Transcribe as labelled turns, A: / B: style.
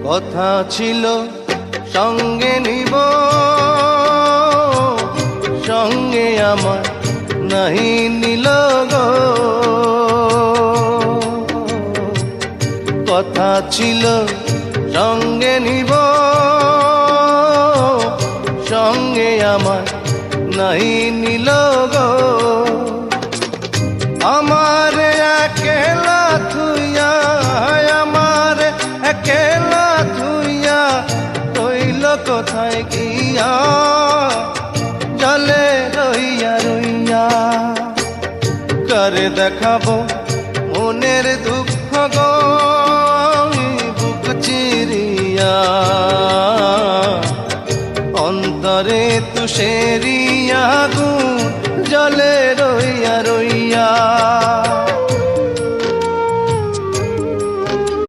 A: কথা ছিল সঙ্গে নিব, সঙ্গে আমার নাহি নিল গো। কথা ছিল সঙ্গে নিব, সঙ্গে আমার নাহি নিল গো। আমার একেলা থুইয়া, আমার একেলা থুইয়া রইল কোথায় গিয়া, জলে রইয়া রইয়া। কারে দেখাবো মনের